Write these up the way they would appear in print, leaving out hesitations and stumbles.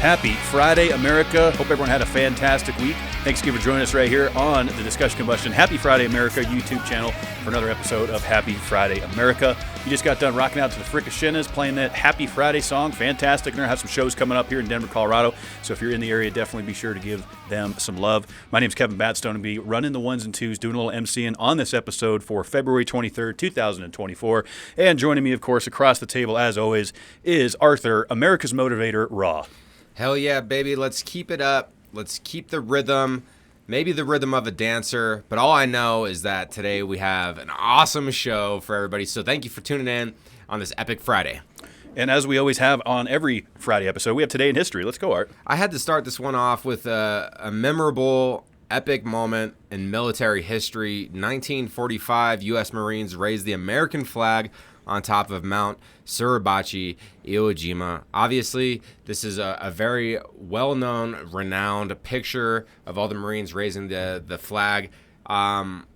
Happy Friday, America. Hope everyone had a fantastic week. Thanks again for joining us right here on the Discussion Combustion Happy Friday, America YouTube channel for another episode of Happy Friday, America. You just got done rocking out to the Fricashinas, playing that Happy Friday song. Fantastic. They're going to have some shows coming up here in Denver, Colorado. So if you're in the area, definitely be sure to give them some love. My name's Kevin Batstone, and be running the ones and twos, doing a little MCing on this episode for February 23rd, 2024. And joining me, of course, across the table, as always, is Arthur, America's Motivator, Rawe. Hell yeah, baby. Let's keep it up. Let's keep the rhythm. Maybe the rhythm of a dancer. But all I know is that today we have an awesome show for everybody. So thank you for tuning in on this epic Friday. And as we always have on every Friday episode, we have Today in History. Let's go, Art. I had to start this one off with a memorable, epic moment in military history. 1945, U.S. Marines raised the American flag on top of Mount Suribachi, Iwo Jima. Obviously, this is a very well-known, renowned picture of all the Marines raising the flag. I'll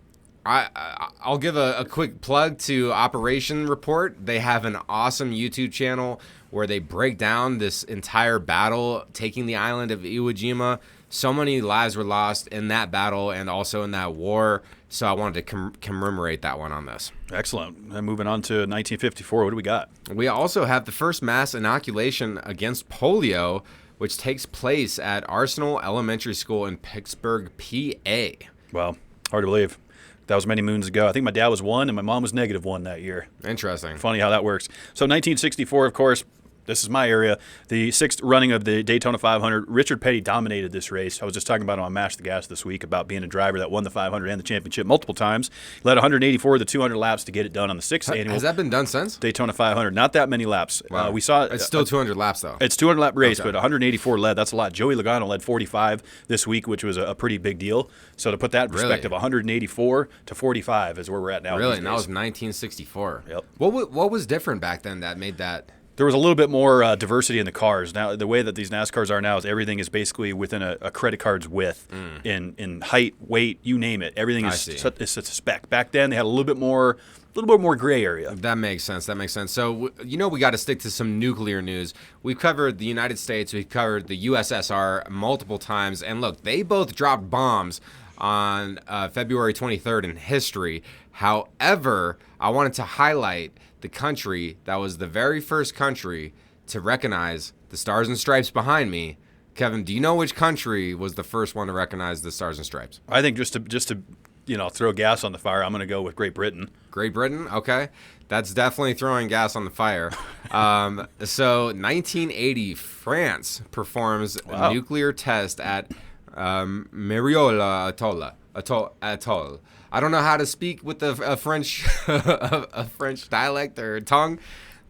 give a quick plug to Operation Report. They have an awesome YouTube channel where they break down this entire battle taking the island of Iwo Jima. So many lives were lost in that battle and also in that war. So I wanted to commemorate that one on this. Excellent. And moving on to 1954, what do we got? We also have the first mass inoculation against polio, which takes place at Arsenal Elementary School in Pittsburgh, PA. Well, hard to believe. That was many moons ago. I think my dad was 1 and my mom was -1 that year. Interesting. Funny how that works. So 1964, of course, this is my area. The 6th running of the Daytona 500. Richard Petty dominated this race. I was just talking about it on Mash the Gas this week about being a driver that won the 500 and the championship multiple times. He led 184 of the 200 laps to get it done on the 6th annual. Has that been done since? Daytona 500. Not that many laps. Wow. We saw it's still 200 laps, though. It's 200 lap race, Okay. but 184 led. That's a lot. Joey Logano led 45 this week, which was a pretty big deal. So to put that in perspective, 184 to 45 is where we're at now. Really? And that was 1964. Yep. What was different back then that made that? There was a little bit more diversity in the cars. Now, the way that these NASCARs are now is everything is basically within a credit card's width in height, weight, you name it. Everything is a spec. Back then, they had a little bit more gray area. That makes sense. So, we got to stick to some nuclear news. We've covered the United States. We've covered the USSR multiple times. And look, they both dropped bombs on February 23rd in history. However, I wanted to highlight the country that was the very first country to recognize the Stars and Stripes behind me. Kevin, do you know which country was the first one to recognize the Stars and Stripes? I think just to throw gas on the fire, I'm going to go with Great Britain. Great Britain? Okay. That's definitely throwing gas on the fire. So 1980, France performs a nuclear test at Mururoa atoll. I don't know how to speak with a French a French dialect or tongue,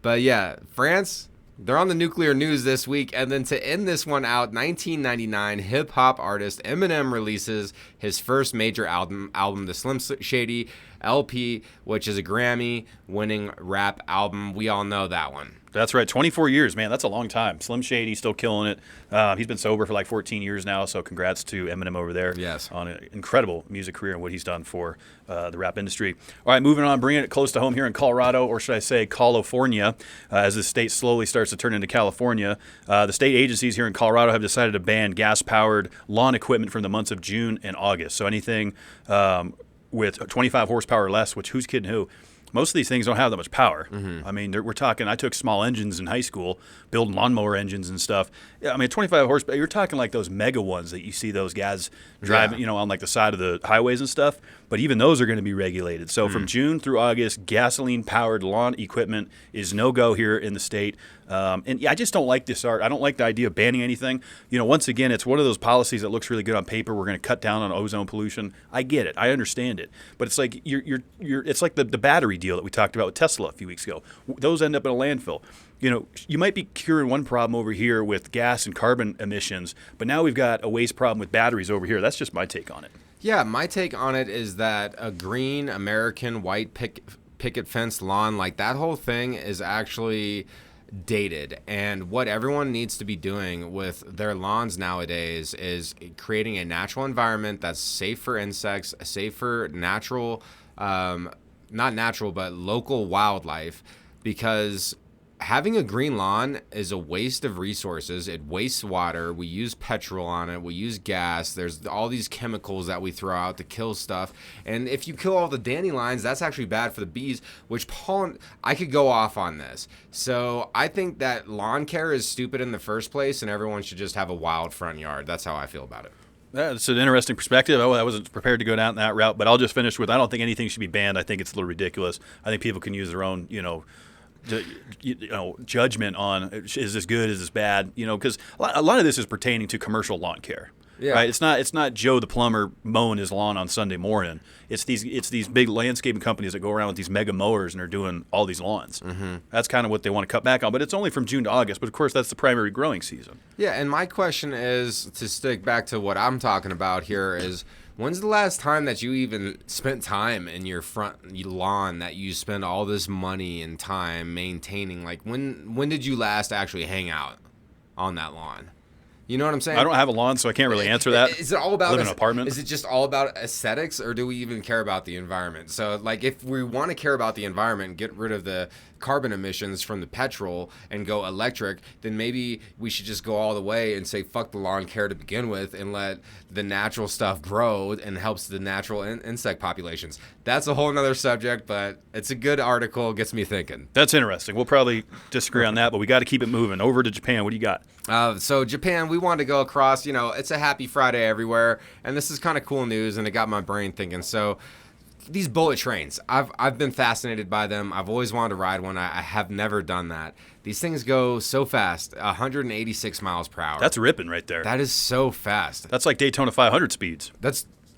but yeah, France, they're on the nuclear news this week. And then to end this one out, 1999, hip-hop artist Eminem releases his first major album, the Slim Shady LP, which is a Grammy-winning rap album. We all know that one. That's right. 24 years, man. That's a long time. Slim Shady still killing it. He's been sober for like 14 years now, so congrats to Eminem over there. Yes. On an incredible music career and what he's done for the rap industry. All right, moving on, bringing it close to home here in Colorado, or should I say California, as the state slowly starts to turn into California. The state agencies here in Colorado have decided to ban gas-powered lawn equipment from the months of June and August. So anything with 25 horsepower or less, which who's kidding who? Most of these things don't have that much power. Mm-hmm. I mean, we're talking, I took small engines in high school, building lawnmower engines and stuff. Yeah, I mean, 25 horsepower, you're talking like those mega ones that you see those guys driving, on like the side of the highways and stuff. But even those are going to be regulated. So from June through August, gasoline-powered lawn equipment is no-go here in the state. And I just don't like this, Art. I don't like the idea of banning anything. Once again, it's one of those policies that looks really good on paper. We're going to cut down on ozone pollution. I get it. I understand it. But it's like it's like the battery deal that we talked about with Tesla a few weeks ago. Those end up in a landfill. You might be curing one problem over here with gas and carbon emissions, but now we've got a waste problem with batteries over here. That's just my take on it. Yeah, my take on it is that a green American white picket fence lawn, like that whole thing is actually dated. And what everyone needs to be doing with their lawns nowadays is creating a natural environment that's safe for insects, safe for natural, not natural, but local wildlife, because having a green lawn is a waste of resources. It wastes water. We use petrol on it. We use gas. There's all these chemicals that we throw out to kill stuff. And if you kill all the dandelions, that's actually bad for the bees, which I could go off on this. So I think that lawn care is stupid in the first place, and everyone should just have a wild front yard. That's how I feel about it. That's an interesting perspective. I wasn't prepared to go down that route, but I'll just finish with, I don't think anything should be banned. I think it's a little ridiculous. I think people can use their own, judgment on, is this good, is this bad, because a lot of this is pertaining to commercial lawn care. Yeah. Right? It's not Joe the plumber mowing his lawn on Sunday morning. It's these big landscaping companies that go around with these mega mowers and are doing all these lawns. Mm-hmm. That's kind of what they want to cut back on, but it's only from June to August. But of course, that's the primary growing season. Yeah, and my question is, to stick back to what I'm talking about here, is when's the last time that you even spent time in your front lawn, that you spend all this money and time maintaining? Like, when did you last actually hang out on that lawn? You know what I'm saying? I don't have a lawn, so I can't really answer that. Is it all about live in an apartment? Is it just all about aesthetics, or do we even care about the environment? So, like, if we want to care about the environment and get rid of the carbon emissions from the petrol and go electric, then maybe we should just go all the way and say fuck the lawn care to begin with and let the natural stuff grow and helps the natural insect populations. That's a whole nother subject, but it's a good article. Gets me thinking. That's interesting. We'll probably disagree on that, but we got to keep it moving. Over to Japan. What do you got? So Japan, we wanted to go across, it's a happy Friday everywhere, and this is kind of cool news, and it got my brain thinking. So these bullet trains, I've been fascinated by them. I've always wanted to ride one. I have never done that. These things go so fast, 186 miles per hour. That's ripping right there. That is so fast. That's like Daytona 500 speeds.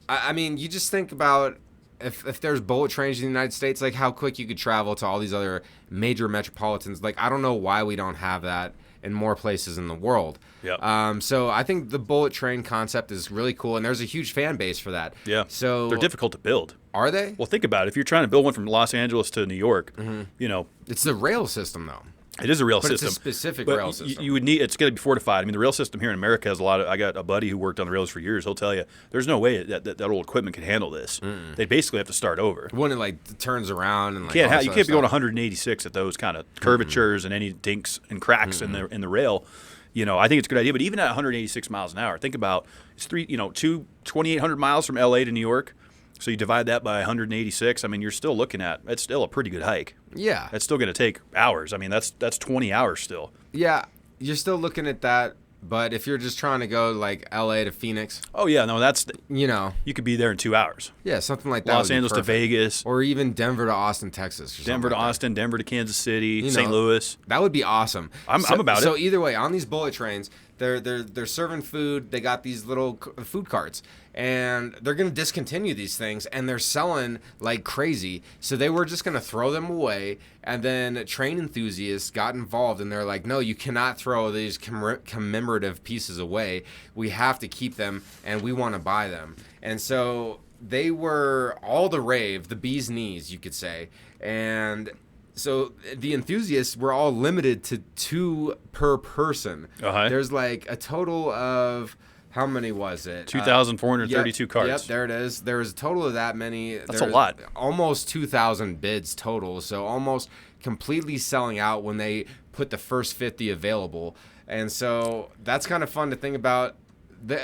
I mean, you just think about if there's bullet trains in the United States, like how quick you could travel to all these other major metropolitans. Like, I don't know why we don't have that in more places in the world. Yep. So I think the bullet train concept is really cool, and there's a huge fan base for that. Yeah. So they're difficult to build. Are they? Well, think about it. If you're trying to build one from Los Angeles to New York, It's the rail system, though. It is a rail But system. it's a specific but rail system. You would need, it's going to be fortified. I mean, the rail system here in America has a lot of, I got a buddy who worked on the rails for years. He'll tell you, there's no way that old equipment can handle this. They basically have to start over. When it like turns around and like You can't be going 186 at those kind of curvatures and any dinks and cracks in the rail. I think it's a good idea. But even at 186 miles an hour, think about it's 2,800 miles from LA to New York. So you divide that by 186. I mean, you're still looking at, it's still a pretty good hike. Yeah. It's still going to take hours. I mean, that's 20 hours still. Yeah, you're still looking at that. But if you're just trying to go like LA to Phoenix, oh yeah, no, that's you could be there in 2 hours. Yeah, something like that. Los Angeles to Vegas, or even Denver to Austin, Texas. Or Denver to like Austin, Denver to Kansas City, St. Louis. That would be awesome. I'm about it. So either way, on these bullet trains, they're serving food. They got these little food carts, and they're going to discontinue these things, and they're selling like crazy. So they were just going to throw them away, and then train enthusiasts got involved, and they're like, no, you cannot throw these commemorative pieces away. We have to keep them, and we want to buy them. And so they were all the rave, the bee's knees, you could say. And so the enthusiasts were all limited to 2 per person. Uh-huh. There's like a total of, how many was it? 2,432 cards. Yep, there it is. There was a total of that many. That's a lot. Almost 2,000 bids total. So almost completely selling out when they put the first 50 available. And so that's kind of fun to think about.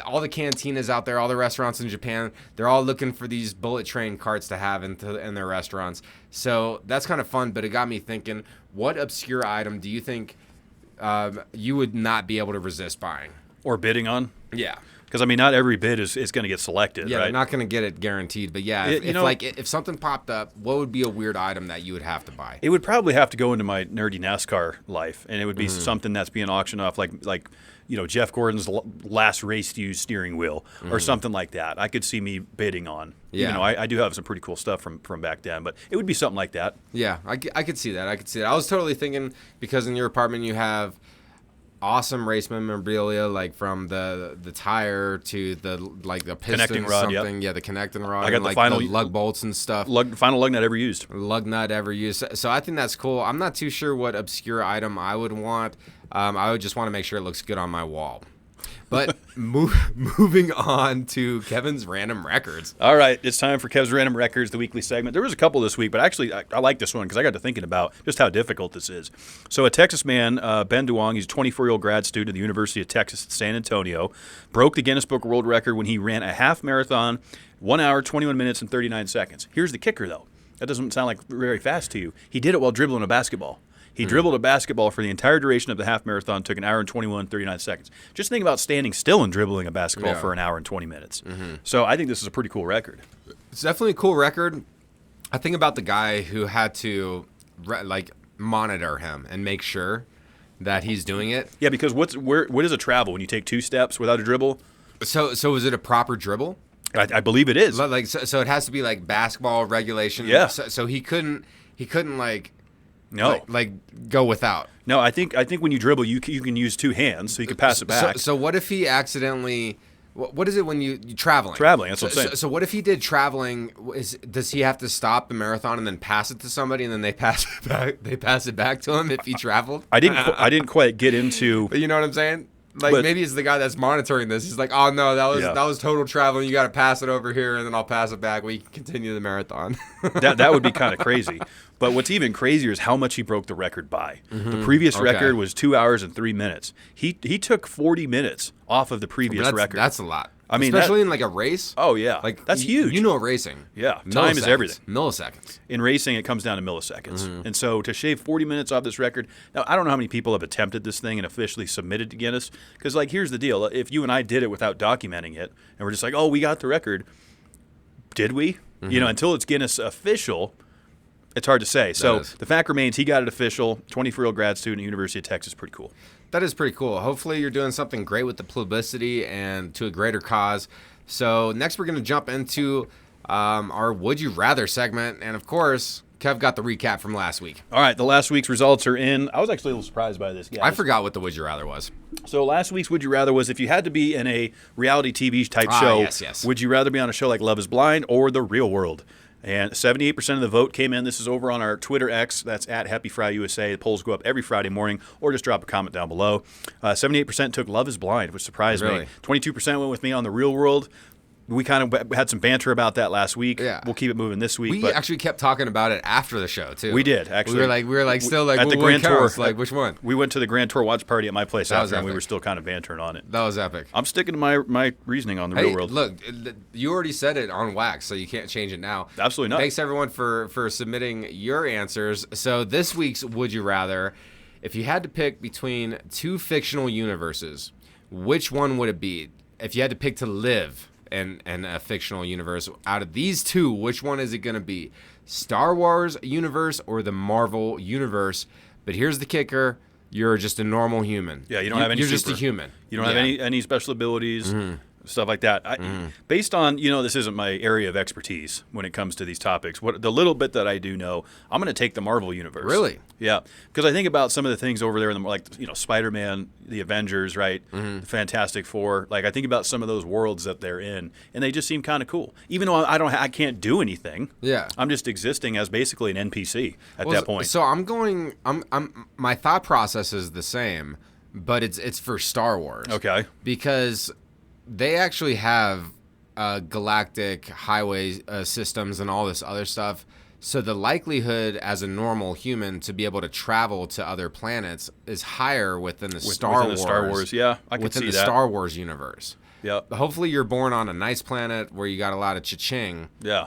All the cantinas out there, all the restaurants in Japan, they're all looking for these bullet train carts to have in their restaurants. So that's kind of fun, but it got me thinking, what obscure item do you think you would not be able to resist buying? Or bidding on? Yeah. Because, I mean, not every bid is going to get selected, yeah, right? They're not going to get it guaranteed. But, yeah, if something popped up, what would be a weird item that you would have to buy? It would probably have to go into my nerdy NASCAR life, and it would be something that's being auctioned off, like Jeff Gordon's last race-used steering wheel or something like that. I could see me bidding on. Yeah. I do have some pretty cool stuff from back then, but it would be something like that. Yeah, I could see that. I was totally thinking, because in your apartment you have awesome race memorabilia, like from the tire to the piston, connecting rod, something. Yep. Yeah, the connecting rod. I got and the final the lug bolts and stuff. Final lug nut ever used. Lug nut ever used. So I think that's cool. I'm not too sure what obscure item I would want. I would just want to make sure it looks good on my wall. But moving on to Kevin's random records. All right, it's time for Kev's Random Records, the weekly segment. There was a couple this week, but actually I like this one because I got to thinking about just how difficult this is. So a Texas man, Ben Duong, he's a 24-year-old grad student at the University of Texas at San Antonio, broke the Guinness Book of World Record when he ran a half marathon, 1 hour, 21 minutes, and 39 seconds. Here's the kicker, though. That doesn't sound like very fast to you. He did it while dribbling a basketball. He dribbled a basketball for the entire duration of the half marathon, took 1 hour and 21, 39 seconds. Just think about standing still and dribbling a basketball for 1 hour and 20 minutes. So I think this is a pretty cool record. It's definitely a cool record. I think about the guy who had to monitor him and make sure that he's doing it. Yeah, because what is a travel when you take 2 steps without a dribble? So is it a proper dribble? I believe it is. So it has to be like basketball regulation. Yeah. So he couldn't No, go without. No, I think when you dribble, you can use 2 hands, so you can pass it back. So what if he accidentally? What is it when you traveling? Traveling, that's what I'm saying. So what if he did traveling? Does he have to stop the marathon and then pass it to somebody, and then they pass it back? They pass it back to him if he traveled. I didn't quite get into. You know what I'm saying? Maybe it's the guy that's monitoring this. He's like, oh no, that was total traveling. You got to pass it over here, and then I'll pass it back. We can continue the marathon. that would be kind of crazy. But what's even crazier is how much he broke the record by. The previous record was 2 hours and 3 minutes. He took 40 minutes off of the previous record. That's a lot. I mean, especially in like a race. Oh yeah, that's huge. You know, racing. Yeah, time is everything. Milliseconds. In racing, it comes down to milliseconds. And so to shave 40 minutes off this record, now I don't know how many people have attempted this thing and officially submitted to Guinness. Because here's the deal: if you and I did it without documenting it, and we're just like, oh, we got the record, did we? Until it's Guinness official. It's hard to say. So the fact remains, he got it official. 24-year-old grad student at University of Texas. Pretty cool. That is pretty cool. Hopefully you're doing something great with the publicity and to a greater cause. So next we're going to jump into our Would You Rather segment. And, of course, Kev got the recap from last week. All right, the last week's results are in. I was actually a little surprised by this, guys. I forgot what the Would You Rather was. So last week's Would You Rather was if you had to be in a reality TV type show, yes. Would you rather be on a show like Love is Blind or The Real World? And 78% of the vote came in. This is over on our Twitter X. That's at Happy Friday USA. The polls go up every Friday morning, or just drop a comment down below. 78% took Love is Blind, which surprised me. 22% went with me on The Real World. We kind of had some banter about that last week. Yeah. We'll keep it moving this week. We actually kept talking about it after the show, too. We did, actually. We were like still like, at the Grand Tour. Like, which one? We went to the Grand Tour watch party at my place after, and we epic. were still kind of bantering on it. That was epic. I'm sticking to my reasoning on The Real World. Look, you already said it on wax, so you can't change it now. Absolutely not. Thanks, everyone, for submitting your answers. So this week's Would You Rather, if you had to pick between 2 fictional universes, which one would it be? If you had to pick to live in a fictional universe, out of these 2, which one is it going to be? Star Wars universe or the Marvel universe? But here's the kicker. You're just a normal human. Yeah, you don't have any You're just a human. You don't have any special abilities, stuff like that. Based on, this isn't my area of expertise when it comes to these topics. The little bit that I do know, I'm going to take the Marvel universe. Really? Yeah, because I think about some of the things over there in the Spider-Man, the Avengers, right? The Fantastic Four. I think about some of those worlds that they're in, and they just seem kind of cool. Even though I can't do anything. Yeah. I'm just existing as basically an NPC at that point. So my thought process is the same, but it's for Star Wars. Okay. Because they actually have galactic highway systems and all this other stuff. So the likelihood as a normal human to be able to travel to other planets is higher within the Star Wars. Yeah, I can see that. Within the Star Wars universe. Yeah. Hopefully you're born on a nice planet where you got a lot of cha-ching. Yeah.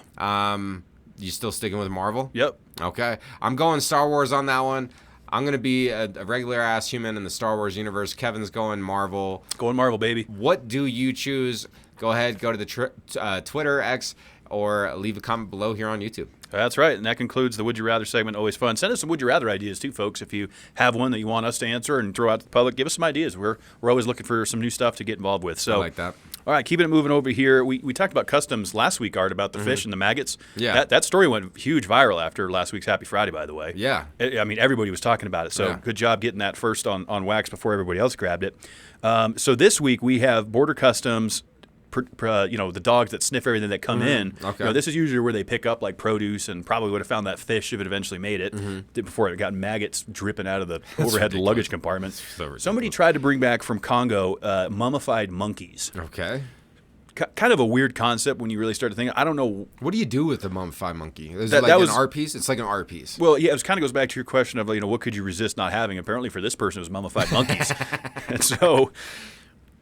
You still sticking with Marvel? Yep. Okay. I'm going Star Wars on that one. I'm going to be a regular-ass human in the Star Wars universe. Kevin's going Marvel. Going Marvel, baby. What do you choose? Go ahead, go to the Twitter, X, or leave a comment below here on YouTube. That's right, and that concludes the Would You Rather segment. Always fun. Send us some Would You Rather ideas, too, folks. If you have one that you want us to answer and throw out to the public, give us some ideas. We're always looking for some new stuff to get involved with. So, I like that. All right, keeping it moving over here. We talked about customs last week, Art, about the fish and the maggots. Yeah. That story went huge viral after last week's Happy Friday, by the way. Yeah. I mean, everybody was talking about it. So good job getting that first on wax before everybody else grabbed it. So this week we have Border Customs the dogs that sniff everything that come in. Okay. This is usually where they pick up like produce and probably would have found that fish if it eventually made it before it got maggots dripping out of the overhead luggage compartment. Somebody tried to bring back from Congo mummified monkeys. Okay. Kind of a weird concept when you really start to think. I don't know. What do you do with the mummified monkey? Is That it like was- an art piece? It's like an art piece. Well, yeah, it kind of goes back to your question of what could you resist not having? Apparently, for this person, it was mummified monkeys, and so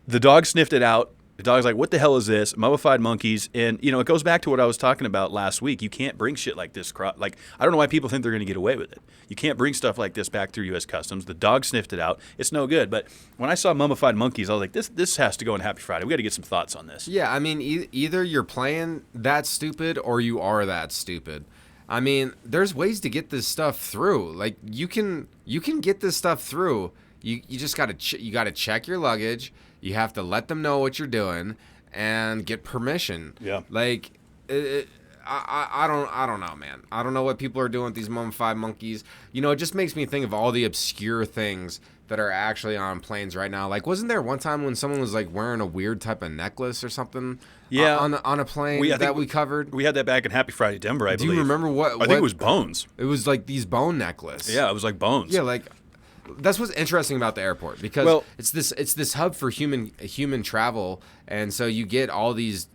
the dog sniffed it out. The dog's like, "What the hell is this? Mummified monkeys?" And it goes back to what I was talking about last week. You can't bring shit like this. I don't know why people think they're going to get away with it. You can't bring stuff like this back through U.S. Customs. The dog sniffed it out. It's no good. But when I saw mummified monkeys, I was like, "This has to go in Happy Friday. We got to get some thoughts on this." Yeah, I mean, either you're playing that stupid or you are that stupid. I mean, there's ways to get this stuff through. Like you can get this stuff through. You just gotta check your luggage. You have to let them know what you're doing and get permission. Yeah. Like, I don't know, man. I don't know what people are doing with these mummified monkeys. It just makes me think of all the obscure things that are actually on planes right now. Like, wasn't there one time when someone was like wearing a weird type of necklace or something? Yeah. On a plane we covered. We had that back in Happy Friday, Denver, I believe. Do you remember what? I think it was bones. It was like these bone necklace. Yeah, it was like bones. Yeah, like that's what's interesting about the airport because it's this hub for human travel, and so you get all these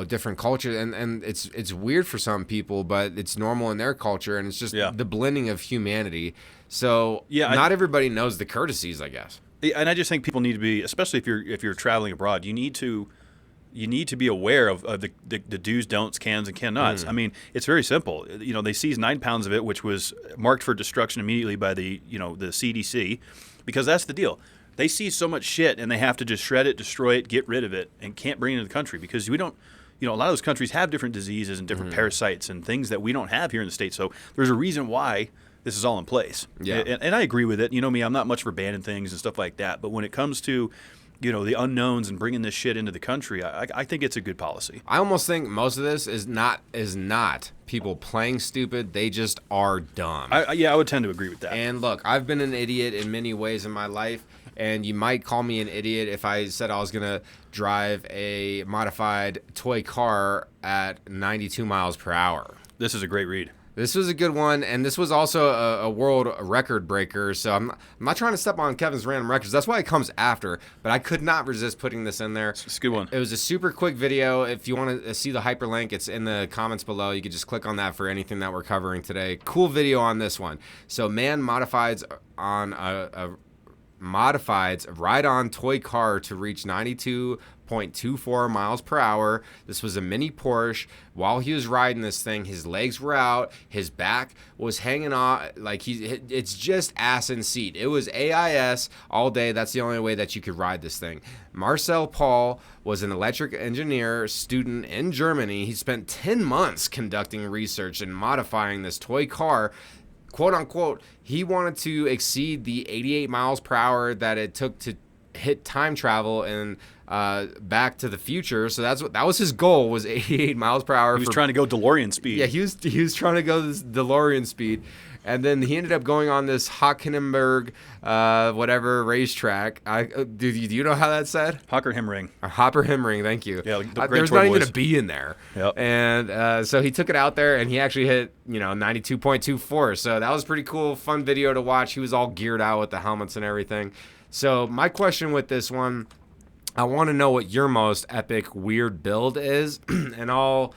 different cultures, and it's weird for some people, but it's normal in their culture, and it's just the blending of humanity. So not everybody knows the courtesies, I guess. And I just think people need to be, especially if you're traveling abroad, you need to be aware of the do's, don'ts, cans, and cannots. I mean, it's very simple. They seized 9 pounds of it, which was marked for destruction immediately by the CDC, because that's the deal. They seize so much shit, and they have to just shred it, destroy it, get rid of it, and can't bring it into the country because we don't. A lot of those countries have different diseases and different parasites and things that we don't have here in the States. So there's a reason why this is all in place. Yeah. And I agree with it. You know me, I'm not much for banning things and stuff like that. But when it comes to the unknowns and bringing this shit into the country, I think it's a good policy. I almost think most of this is not people playing stupid. They just are dumb. I would tend to agree with that. And look, I've been an idiot in many ways in my life, and you might call me an idiot if I said I was going to drive a modified toy car at 92 miles per hour. This is a great read. This was a good one, and this was also a world record breaker, so I'm not trying to step on Kevin's random records. That's why it comes after, but I could not resist putting this in there. It's a good one. It was a super quick video. If you want to see the hyperlink, it's in the comments below. You can just click on that for anything that we're covering today. Cool video on this one. So man modifieds on a ride-on toy car to reach 92.24 miles per hour. This was a mini Porsche. While he was riding this thing, his legs were out, his back was hanging off, like it's just ass and seat. It was AIS all day. That's the only way that you could ride this thing. Marcel Paul was an electric engineer student in Germany. He spent 10 months conducting research and modifying this toy car. Quote unquote, he wanted to exceed the 88 miles per hour that it took to hit time travel and Back to the Future. So that was his goal, was 88 miles per hour. He was trying to go DeLorean speed. Yeah, he was trying to go this DeLorean speed. And then he ended up going on this Hockenheimring, whatever racetrack. Do you know how that's said? Hockenheimring. Hopperhemring, thank you. Yeah, there's not even a B in there. Yep. And so he took it out there, and he actually hit 92.24. So that was pretty cool, fun video to watch. He was all geared out with the helmets and everything. So my question with this one, I want to know what your most epic weird build is, and I'll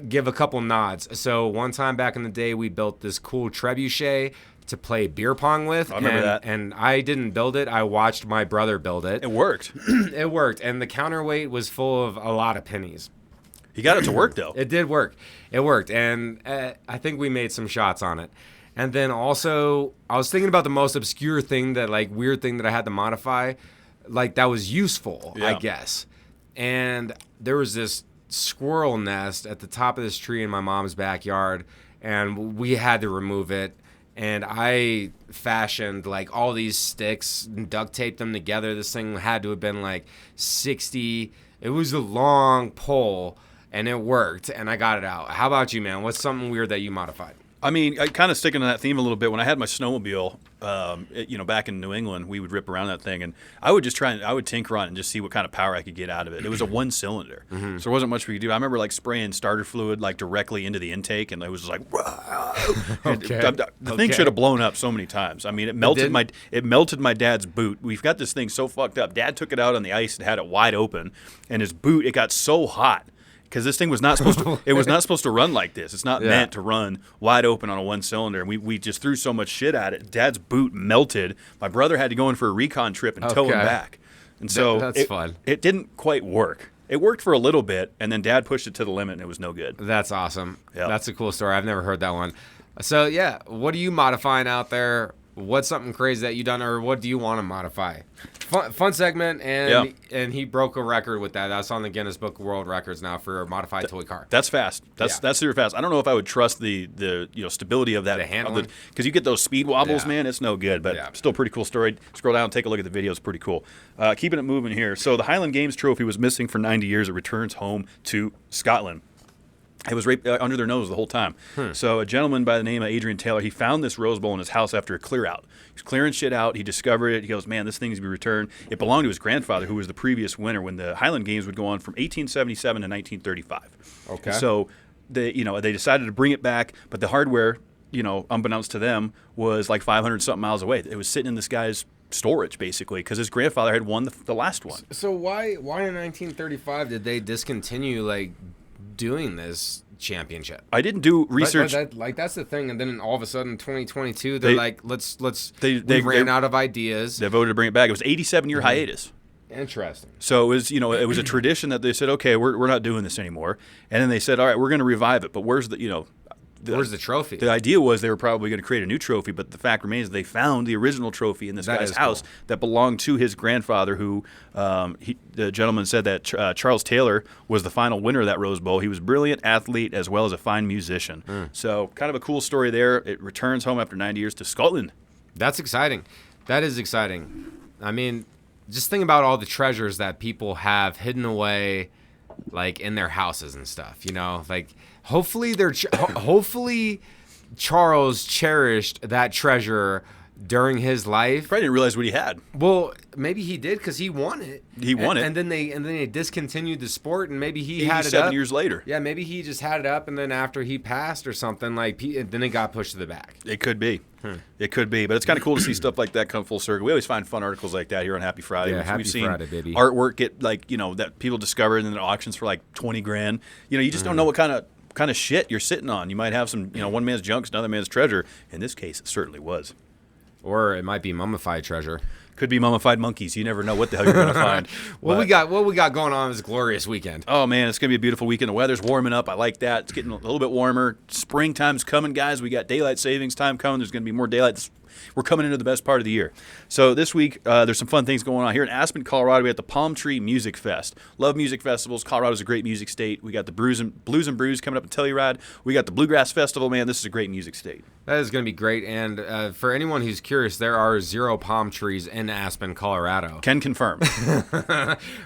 give a couple nods. So one time back in the day, we built this cool trebuchet to play beer pong with. I remember that. And I didn't build it. I watched my brother build it. It worked. It worked. And the counterweight was full of a lot of pennies. He got it to work, though. It did work. It worked. And I think we made some shots on it. And then also, I was thinking about the most obscure thing, weird thing that I had to modify, that was useful, yeah. I guess. And there was this squirrel nest at the top of this tree in my mom's backyard, and we had to remove it. And I fashioned all these sticks and duct taped them together. This thing had to have been 60. It was a long pole, and it worked, and I got it out. How about you, man? What's something weird that you modified? I mean, I kind of sticking to that theme a little bit. When I had my snowmobile, back in New England, we would rip around that thing, and I would just I would tinker on it and just see what kind of power I could get out of it. It was a one cylinder, so there wasn't much we could do. I remember like spraying starter fluid like directly into the intake, and it was just like, the thing should have blown up so many times. I mean, it melted my dad's boot. We've got this thing so fucked up. Dad took it out on the ice and had it wide open, and his boot, it got so hot. Because this thing was not supposed to. It was not supposed to run like this. It's not meant to run wide open on a one cylinder. And we just threw so much shit at it. Dad's boot melted. My brother had to go in for a recon trip and tow him back. And so that's fun. It didn't quite work. It worked for a little bit, and then Dad pushed it to the limit, and it was no good. That's awesome. Yep. That's a cool story. I've never heard that one. So yeah, what are you modifying out there? What's something crazy that you done, or what do you want to modify? Fun segment, and he broke a record with that. That's on the Guinness Book of World Records now for a modified toy car. That's fast. That's super fast. I don't know if I would trust the stability of that. The handling? Because you get those speed wobbles, man, it's no good. But still pretty cool story. Scroll down and take a look at the video. It's pretty cool. Keeping it moving here. So the Highland Games trophy was missing for 90 years. It returns home to Scotland. It was right under their nose the whole time. So a gentleman by the name of Adrian Taylor, he found this Rose Bowl in his house after a clear out. He's clearing shit out. He discovered it. He goes, man, this thing needs to be returned. It belonged to his grandfather, who was the previous winner when the Highland Games would go on from 1877 to 1935. Okay. So they decided to bring it back, but the hardware, unbeknownst to them, was like 500-something miles away. It was sitting in this guy's storage, basically, because his grandfather had won the last one. So why in 1935 did they discontinue, doing this championship? I didn't do research. That's the thing, and then all of a sudden, 2022, they're they ran out of ideas. They voted to bring it back. It was an 87-year hiatus. Interesting. So it was, it was a tradition that they said, okay, we're not doing this anymore, and then they said, all right, we're going to revive it, but where's where's the trophy? The idea was they were probably going to create a new trophy, but the fact remains they found the original trophy in this guy's house that belonged to his grandfather, who the gentleman said that Charles Taylor was the final winner of that Rose Bowl. He was a brilliant athlete as well as a fine musician. So kind of a cool story there. It returns home after 90 years to Scotland. That's exciting. That is exciting. I mean, just think about all the treasures that people have hidden away, in their houses and stuff, hopefully Charles cherished that treasure during his life. Probably didn't realize what he had. Well, maybe he did because he won it. He won it, and then they discontinued the sport, and maybe he had it up 7 years later. Yeah, maybe he just had it up, and then after he passed or something, then it got pushed to the back. It could be. It could be, but it's kind of cool to see stuff like that come full circle. We always find fun articles like that here on Happy Friday. Yeah, We've seen Friday, baby. Artwork get that people discover and then auctions for like $20,000. You just don't know what kind of shit you're sitting on. You might have some, one man's junk, another man's treasure. In this case, it certainly was. Or it might be mummified treasure. Could be mummified monkeys. You never know what the hell you're going to find. What we got going on this glorious weekend? Oh, man, it's going to be a beautiful weekend. The weather's warming up. I like that. It's getting a little bit warmer. Springtime's coming, guys. We got daylight savings time coming. There's going to be more daylight. We're coming into the best part of the year. So this week, there's some fun things going on. Here in Aspen, Colorado, we got the Palm Tree Music Fest. Love music festivals. Colorado's a great music state. We got the Blues and Brews coming up in Telluride. We got the Bluegrass Festival. Man, this is a great music state. That is going to be great. And for anyone who's curious, there are 0 palm trees in Aspen, Colorado. Can confirm.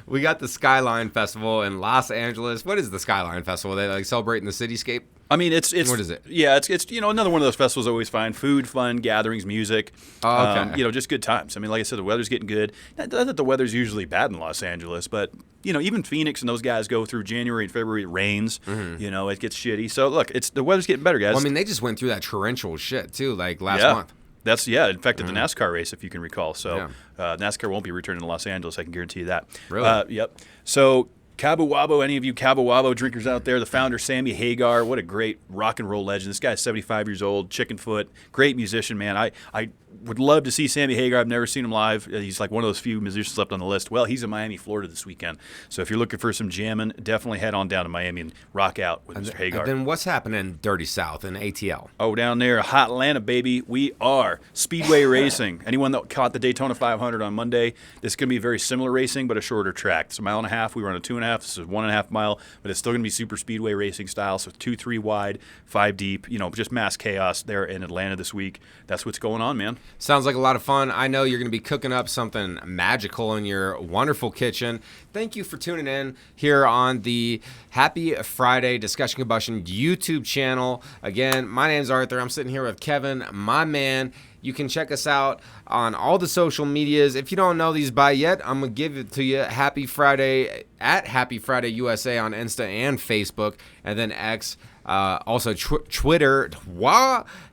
We got the Skyline Festival in Los Angeles. What is the Skyline Festival? They celebrating the cityscape? I mean, it's what is it? Yeah, it's another one of those festivals I always find. Food, fun, gatherings, music. Oh, okay. Just good times. I mean, like I said, the weather's getting good. Not that the weather's usually bad in Los Angeles, but even Phoenix and those guys go through January and February. It rains. It gets shitty. So look, the weather's getting better, guys. Well, I mean, they just went through that torrential shit too, last month. That's it affected the NASCAR race, if you can recall. So NASCAR won't be returning to Los Angeles. I can guarantee you that. Really? Yep. So Cabo Wabo, any of you Cabo Wabo drinkers out there, the founder, Sammy Hagar, what a great rock and roll legend. This guy's 75 years old, Chickenfoot, great musician, man. I would love to see Sammy Hagar. I've never seen him live. He's like one of those few musicians left on the list. Well, he's in Miami, Florida this weekend. So if you're looking for some jamming, definitely head on down to Miami and rock out with Mr. Hagar. And then what's happening in Dirty South in ATL? Oh, down there, hot Atlanta, baby. We are Speedway Racing. Anyone that caught the Daytona 500 on Monday, this is going to be very similar racing, but a shorter track. It's a mile and a half. We run a 2.5 2.5. This is 1.5 mile, but it's still going to be super speedway racing style. So 2-3 wide, 5 deep. Just mass chaos there in Atlanta this week. That's what's going on, man. Sounds like a lot of fun. I know you're going to be cooking up something magical in your wonderful kitchen. Thank you for tuning in here on the Happy Friday Discussion Combustion YouTube channel. Again, my name's Arthur. I'm sitting here with Kevin, my man. You can check us out on all the social medias. If you don't know these by yet, I'm going to give it to you. Happy Friday at Happy Friday USA on Insta and Facebook, and then X. Also Twitter,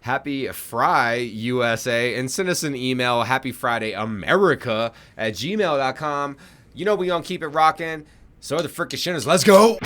Happy Fry USA, and send us an email, happyfridayamerica@gmail.com. We gonna keep it rocking. So are the frickin' shinners. Let's go.